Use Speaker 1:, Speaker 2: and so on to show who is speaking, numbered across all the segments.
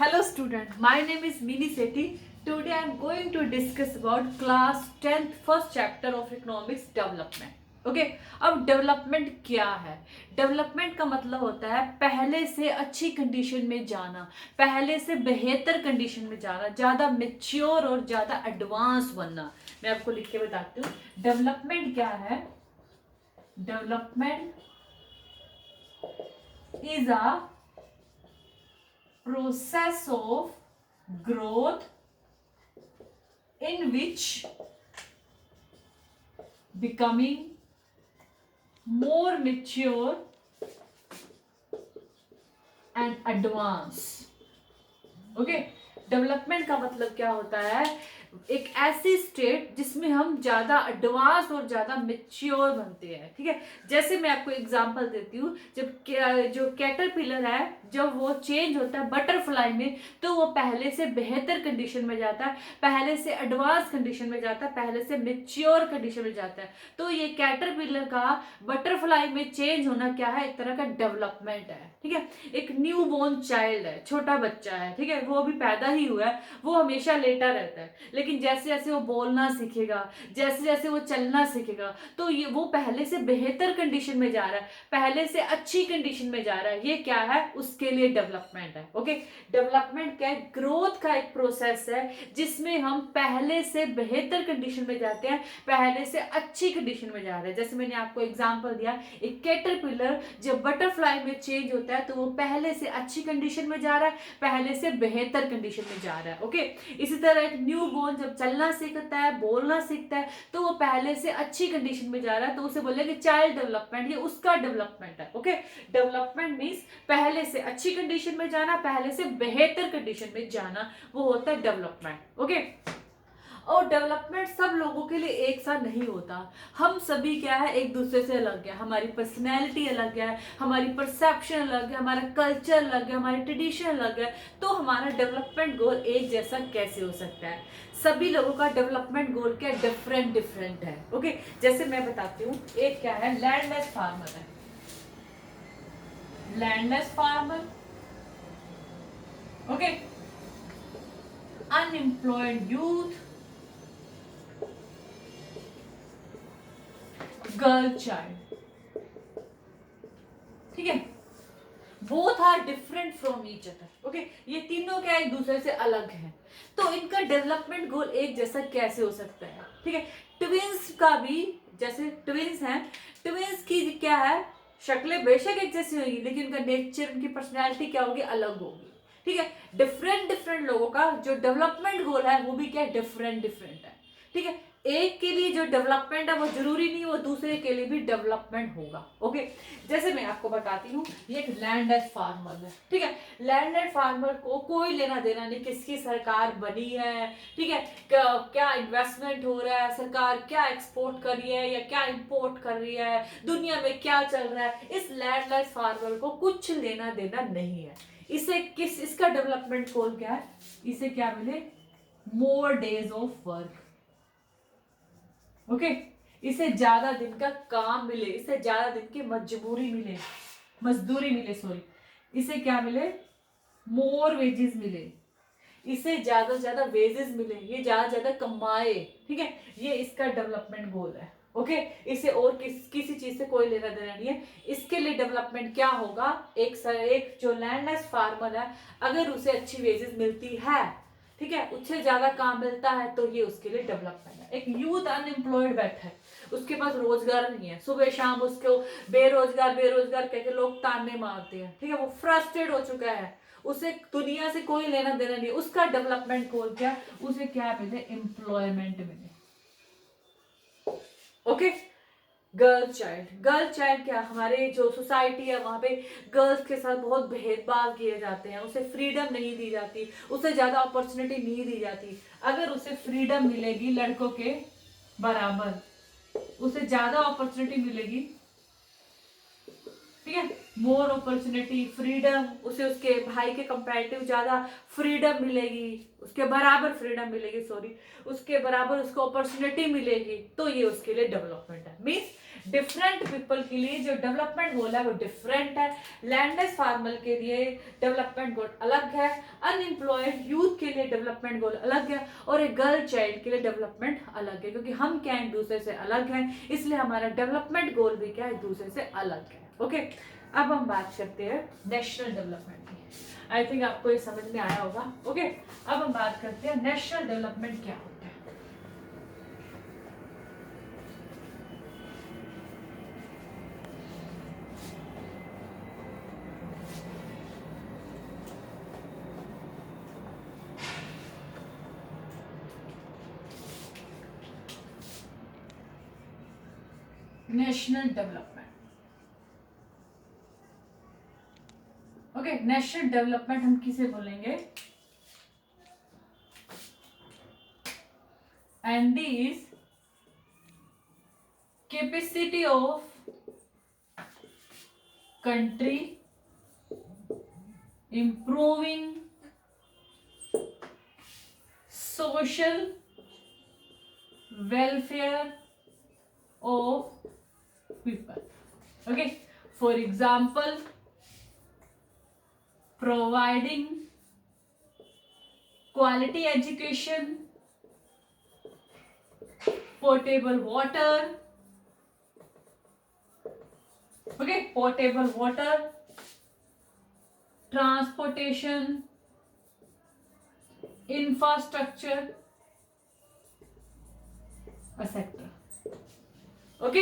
Speaker 1: Hello student, my name is Mini Sethi. Today I am going to discuss about class 10th first chapter of economics development. Okay अब development क्या है? Development का मतलब होता है पहले से अच्छी कंडीशन में जाना, पहले से बेहतर कंडीशन में जाना, ज़्यादा मेच्योर और ज़्यादा एडवांस बनना। मैं आपको लिख के बताती हूँ डेवलपमेंट क्या है। Development is a process of growth in which becoming more mature and advanced. Okay, development का मतलब क्या होता है? एक ऐसी स्टेट जिसमें हम ज्यादा एडवांस और ज्यादा मेच्योर बनते हैं। ठीक है, जैसे मैं आपको एग्जांपल देती हूँ, जब जो कैटरपिलर है जब वो चेंज होता है बटरफ्लाई में, तो वो पहले से बेहतर कंडीशन में जाता है, पहले से एडवांस कंडीशन में जाता है, पहले से मेच्योर कंडीशन में जाता है। तो ये कैटरपिलर का बटरफ्लाई में चेंज होना क्या है? एक तरह का डेवलपमेंट है। ठीक है, एक न्यू बोर्न चाइल्ड है, छोटा बच्चा है, ठीक है, वो अभी पैदा ही हुआ है, वो हमेशा लेटा रहता है, लेकिन जैसे जैसे वो बोलना सीखेगा, जैसे जैसे वो चलना सीखेगा, तो ये वो पहले से बेहतर कंडीशन में जा रहा है, पहले से अच्छी कंडीशन में जा रहा है। ये क्या है? उसके लिए डेवलपमेंट है। ओके, डेवलपमेंट क्या है? ग्रोथ का एक प्रोसेस है जिसमें हम पहले से बेहतर कंडीशन में जाते हैं, पहले से अच्छी कंडीशन में जा रहे हैं। जैसे मैंने आपको एग्जांपल दिया, एक कैटरपिलर जब बटरफ्लाई में चेंज होता है तो वो पहले से अच्छी कंडीशन में जा रहा है, पहले से बेहतर कंडीशन में जा रहा है। ओके, इसी तरह एक न्यू बोर्न जब चलना सीखता है, बोलना सीखता है, तो वो पहले से अच्छी कंडीशन में जा रहा है, तो उसे बोलेंगे चाइल्ड डेवलपमेंट, ये उसका डेवलपमेंट है। ओके, डेवलपमेंट मीन्स पहले से अच्छी कंडीशन में जाना, पहले से बेहतर कंडीशन में जाना, वो होता है डेवलपमेंट। ओके, और डेवलपमेंट सब लोगों के लिए एक साथ नहीं होता। हम सभी क्या है, एक दूसरे से अलग है, हमारी पर्सनैलिटी अलग है, हमारी परसेप्शन अलग है, हमारा कल्चर अलग है, हमारी ट्रेडिशन अलग है, तो हमारा डेवलपमेंट गोल एक जैसा कैसे हो सकता है? सभी लोगों का डेवलपमेंट गोल क्या डिफरेंट डिफरेंट है। ओके, जैसे मैं बताती हूँ, एक क्या है, लैंडलेस फार्मर है, landless farmer. Okay, unemployed youth, girl child. ठीक है, both are different from each other. Okay, ये तीनों क्या एक दूसरे से अलग हैं, तो इनका डेवलपमेंट गोल एक जैसा कैसे हो सकता है? ठीक है, ट्विंस का भी, जैसे ट्विंस हैं, ट्विंस की क्या है, शक्लें बेशक एक जैसी होगी, लेकिन उनका नेचर, उनकी पर्सनैलिटी क्या होगी? अलग होगी। ठीक है, डिफरेंट डिफरेंट लोगों का जो डेवलपमेंट गोल है वो भी क्या डिफरेंट डिफरेंट है। ठीक है, एक के लिए जो डेवलपमेंट है वो जरूरी नहीं वो दूसरे के लिए भी डेवलपमेंट होगा। ओके, जैसे मैं आपको बताती हूँ, ये एक लैंडलेस फार्मर है। ठीक है, लैंडलेस फार्मर को कोई लेना देना नहीं किसकी सरकार बनी है, ठीक है, क्या इन्वेस्टमेंट हो रहा है, सरकार क्या एक्सपोर्ट कर रही है या क्या इंपोर्ट कर रही है, दुनिया में क्या चल रहा है, इस लैंडलेस फार्मर को कुछ लेना देना नहीं है। इसे इसका डेवलपमेंट गोल क्या है? इसे क्या मिले? More days of work. Okay, इसे ज्यादा दिन का काम मिले, इसे ज्यादा दिन की मजदूरी मिले, सॉरी, इसे क्या मिले? मोर वेजेस मिले, इसे ज्यादा से ज्यादा वेजेस मिले, ये ज्यादा से ज्यादा कमाए। ठीक है, ये इसका डेवलपमेंट गोल है। ओके, इसे और किसी चीज से कोई लेना देना नहीं है। इसके लिए डेवलपमेंट क्या होगा? एक जो लैंडलेस फार्मर है, अगर उसे अच्छी वेजेस मिलती है, ठीक है, उससे ज्यादा काम मिलता है, तो ये उसके लिए डेवलपमेंट है। एक यूथ अनएम्प्लॉयड बैठा है, उसके पास रोजगार नहीं है, सुबह शाम उसको बेरोजगार बेरोजगार कहकर लोग ताने मारते हैं। ठीक है, वो फ्रस्ट्रेट हो चुका है, उसे दुनिया से कोई लेना देना नहीं, उसका डेवलपमेंट गोल क्या? उसे क्या मिले? एम्प्लॉयमेंट मिले। ओके, गर्ल चाइल्ड क्या, हमारे जो सोसाइटी है वहां पे गर्ल्स के साथ बहुत भेदभाव किए जाते हैं, उसे फ्रीडम नहीं दी जाती, उसे ज्यादा अपॉर्चुनिटी नहीं दी जाती। अगर उसे फ्रीडम मिलेगी लड़कों के बराबर, उसे ज्यादा अपॉर्चुनिटी मिलेगी, ठीक है, मोर अपॉर्चुनिटी, फ्रीडम, उसे उसके भाई के कंपैरेटिव ज्यादा फ्रीडम मिलेगी, उसके बराबर फ्रीडम मिलेगी, सॉरी, उसके बराबर उसको अपॉर्चुनिटी मिलेगी, तो ये उसके लिए डेवलपमेंट है। मीन्स डिफरेंट पीपल के लिए जो डेवलपमेंट गोल है वो डिफरेंट है। लैंडलेस फार्मर के लिए डेवलपमेंट गोल अलग है, अनएम्प्लॉयड यूथ के लिए डेवलपमेंट गोल अलग है, और एक गर्ल चाइल्ड के लिए डेवलपमेंट अलग है, क्योंकि हम क्या एक दूसरे से अलग हैं, इसलिए हमारा डेवलपमेंट गोल भी क्या एक दूसरे से अलग है। ओके, अब हम बात करते हैं नेशनल डेवलपमेंट की। आई थिंक आपको ये समझ में आया होगा। ओके, अब हम बात करते हैं नेशनल डेवलपमेंट क्या होता है। National development, okay, national development हम किसे बोलेंगे? And is capacity of country improving social welfare of people. Okay, for example, providing quality education, potable water, okay, potable water, transportation, infrastructure, etc. Okay,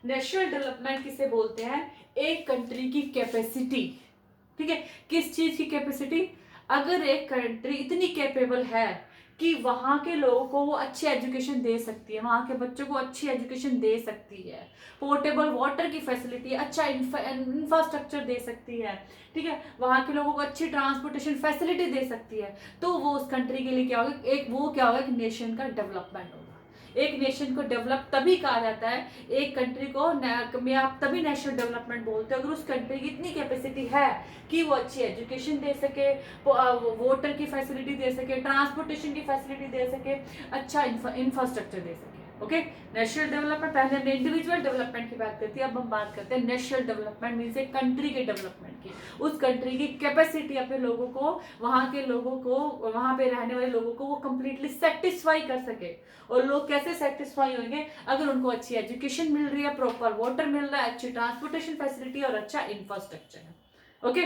Speaker 1: national development किसे बोलते हैं? एक country की capacity, ठीक है, किस चीज की कैपेसिटी? अगर एक कंट्री इतनी कैपेबल है कि वहां के लोगों को वो अच्छी एजुकेशन दे सकती है, वहां के बच्चों को अच्छी एजुकेशन दे सकती है, पोर्टेबल वाटर की फैसिलिटी, अच्छा इंफ्रास्ट्रक्चर दे सकती है, ठीक है, वहां के लोगों को अच्छी ट्रांसपोर्टेशन फैसिलिटी दे सकती है, तो वो उस कंट्री के लिए क्या होगा? एक वो क्या होगा? एक नेशन का डेवलपमेंट होगा। एक नेशन को डेवलप तभी कहा जाता है, एक कंट्री को में आप तभी नेशनल डेवलपमेंट बोलते हैं अगर उस कंट्री की इतनी कैपेसिटी है कि वो अच्छी एजुकेशन दे सके, वाटर की फैसिलिटी दे सके, ट्रांसपोर्टेशन की फैसिलिटी दे सके, अच्छा इंफ्रास्ट्रक्चर दे सके। ओके, नेशनल डेवलपमेंट, पहले हमने इंडिविजुअल डेवलपमेंट की बात करती है, अब हम बात करते हैं नेशनल डेवलपमेंट मीन्स एक कंट्री के डेवलपमेंट की। उस कंट्री की कैपेसिटी अपने लोगों को, वहां के लोगों को, वहां पे रहने वाले लोगों को वो कंप्लीटली सेटिस्फाई कर सके। और लोग कैसे सेटिस्फाई होंगे? अगर उनको अच्छी एजुकेशन मिल रही है, प्रॉपर वाटर मिल रहा है, अच्छी ट्रांसपोर्टेशन फैसिलिटी और अच्छा इंफ्रास्ट्रक्चर है। ओके,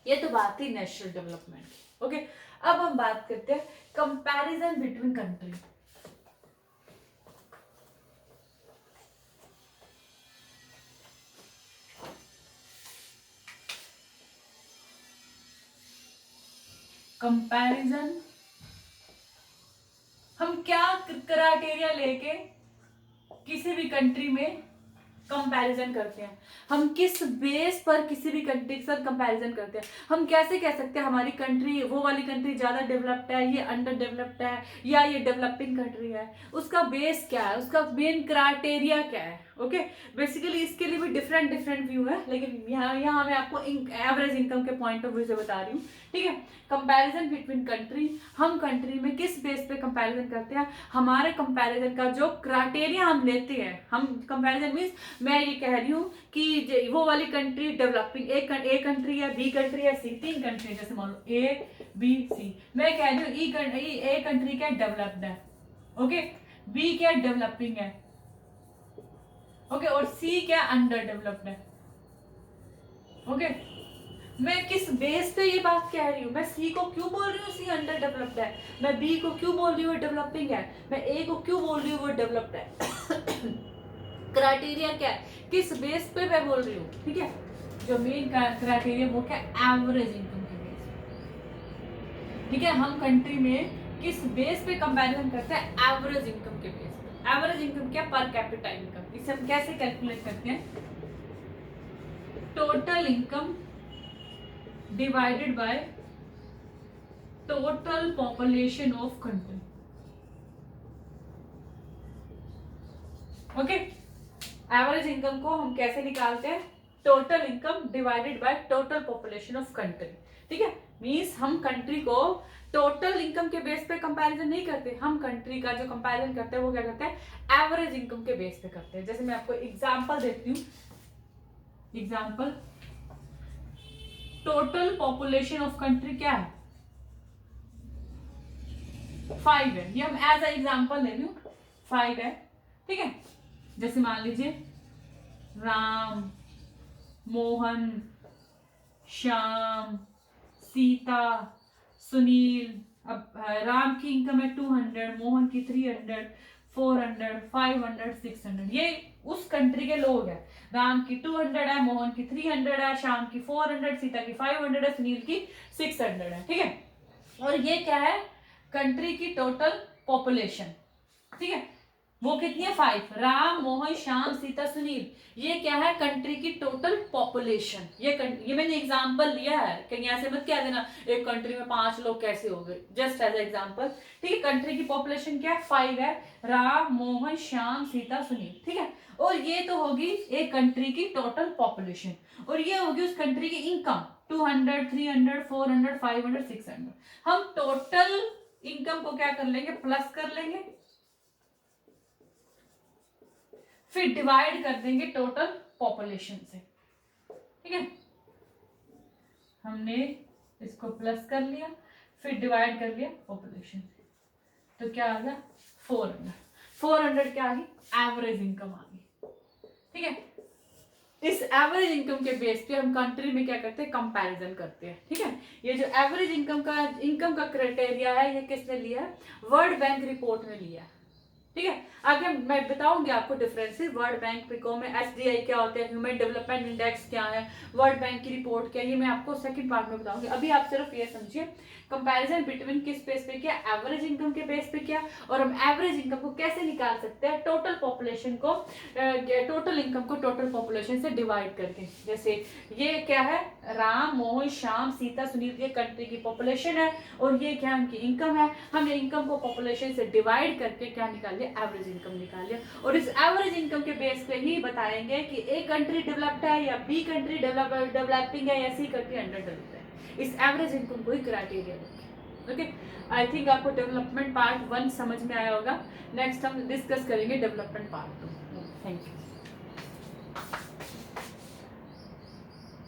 Speaker 1: ये तो बात थी नेशनल डेवलपमेंट की। ओके, अब हम बात करते हैं कंपैरिजन बिटवीन कंट्री। कंपैरिजन, हम क्या क्राइटेरिया लेके किसी भी कंट्री में कंपैरिजन करते हैं? हम किस बेस पर किसी भी कंट्री के साथ कंपैरिजन करते हैं? हम कैसे कह सकते हैं हमारी कंट्री, वो वाली कंट्री ज्यादा डेवलप्ड है, ये अंडर डेवलप्ड है, या ये डेवलपिंग कंट्री है? उसका बेस क्या है? उसका मेन क्राइटेरिया क्या है? ओके, बेसिकली इसके लिए भी डिफरेंट डिफरेंट व्यू है, लेकिन यहाँ मैं आपको एवरेज इनकम के पॉइंट ऑफ व्यू से बता रही हूँ। ठीक है, कंपैरिजन बिटवीन कंट्री, हम कंट्री में किस बेस पे कंपैरिजन करते हैं? हमारे कंपैरिजन का जो क्राइटेरिया हम लेते हैं, हम कंपैरिजन मीन्स मैं ये कह रही हूँ कि वो वाली कंट्री डेवलपिंग, ए कंट्री है, बी कंट्री है, सी, तीन कंट्री, जैसे मान लो ए बी सी, मैं कह रही हूँ ए कंट्री क्या डेवलप्ड है, ओके, बी क्या डेवलपिंग है, ओके, और सी क्या अंडर डेवलप्ड है। ओके, मैं किस बेस पे ये बात कह रही हूँ? मैं सी को क्यों बोल रही हूँ सी अंडर डेवलप्ड है, मैं बी को क्यों बोल रही हूँ डेवलपिंग है, मैं ए को क्यों बोल रही हूँ वो डेवलप्ड है? क्राइटेरिया क्या है, किस बेस पे मैं बोल रही हूँ? ठीक है, जो मेन क्राइटेरिया वो क्या, एवरेज इनकम के बेस। ठीक है, हम कंट्री में किस बेस पे कंपैरिजन करते हैं? एवरेज इनकम के बेस पे। एवरेज इनकम क्या, पर कैपिटा इनकम। इसे हम कैसे कैलकुलेट करते हैं? Total income divided by total population of country. Okay, average income को हम कैसे निकालते हैं? Total income divided by total population of country. ठीक है, मीन्स हम कंट्री को टोटल इनकम के बेस पे कंपैरिजन नहीं करते, हम कंट्री का जो कंपैरिजन करते हैं वो क्या करते हैं, एवरेज इनकम के बेस पे करते हैं। जैसे मैं आपको एग्जांपल देती हूँ, example total population of country क्या है, 5 है, ये हम एज अ एग्जांपल ले लूं, 5 है। ठीक है, जैसे मान लीजिए राम, मोहन, श्याम, सीता, सुनील। अब राम की इनकम है 200, मोहन की 300, 400, 500, 600। ये उस कंट्री के लोग हैं। राम की 200 है, मोहन की 300 है, श्याम की 400, सीता की 500 है, सुनील की 600 है। ठीक है, और ये क्या है, कंट्री की टोटल पॉपुलेशन। ठीक है, वो कितनी है, 5। राम, मोहन, श्याम, सीता, सुनील, ये क्या है, कंट्री की टोटल पॉपुलेशन। ये मैंने एग्जांपल लिया है, कहीं ऐसे मत क्या देना एक कंट्री में 5 लोग कैसे हो गए, जस्ट एज एग्जांपल। ठीक है, कंट्री की पॉपुलेशन क्या है, 5 है, राम, मोहन, श्याम, सीता, सुनील। ठीक है, और ये तो होगी एक कंट्री की टोटल पॉपुलेशन, और ये होगी उस कंट्री की इनकम 200, 300, 400, 500, 600। हम टोटल इनकम को क्या कर लेंगे, प्लस कर लेंगे, फिर डिवाइड कर देंगे टोटल पॉपुलेशन से। ठीक है, हमने इसको प्लस कर लिया, फिर डिवाइड कर लिया पॉपुलेशन से, तो क्या आ गया, 400। 400 क्या आ गई, एवरेज इनकम आ गई। ठीक है, इस एवरेज इनकम के बेस पे हम कंट्री में क्या करते हैं, कंपैरिजन करते हैं। ठीक है, ये जो एवरेज इनकम का क्राइटेरिया है, ये किसने लिया है, वर्ल्ड बैंक रिपोर्ट में लिया है। ठीक है, आगे मैं बताऊंगी आपको डिफरेंसेस, वर्ल्ड बैंक पिको में एसडीआई क्या होते हैं, ह्यूमन डेवलपमेंट इंडेक्स क्या है, वर्ल्ड बैंक की रिपोर्ट क्या है, ये मैं आपको सेकंड पार्ट में बताऊंगी। अभी आप सिर्फ ये समझिए कंपैरिजन बिटवीन किस बेस पे क्या, एवरेज इनकम के बेस पे क्या, और हम एवरेज इनकम को कैसे निकाल सकते हैं, टोटल पॉपुलेशन को, टोटल इनकम को टोटल पॉपुलेशन से डिवाइड करके। जैसे ये क्या है, राम, मोहन, श्याम, सीता, सुनील, ये कंट्री की पॉपुलेशन है, और ये क्या उनकी इनकम है। हमने इनकम को पॉपुलेशन से डिवाइड करके क्या निकाल लिया, एवरेज इनकम निकाल लिया, और इस एवरेज इनकम के बेस पे ही बताएंगे कि ए कंट्री डेवलप्ड है या बी कंट्री डेवलपिंग है या सी कंट्री अंडर डेवलप्ड है। इस एवरेज इनकम को ही क्राइटेरिया रखें। ओके, आई थिंक आपको डेवलपमेंट पार्ट 1 समझ में आया होगा। नेक्स्ट हम डिस्कस करेंगे डेवलपमेंट पार्ट 2। Thank you.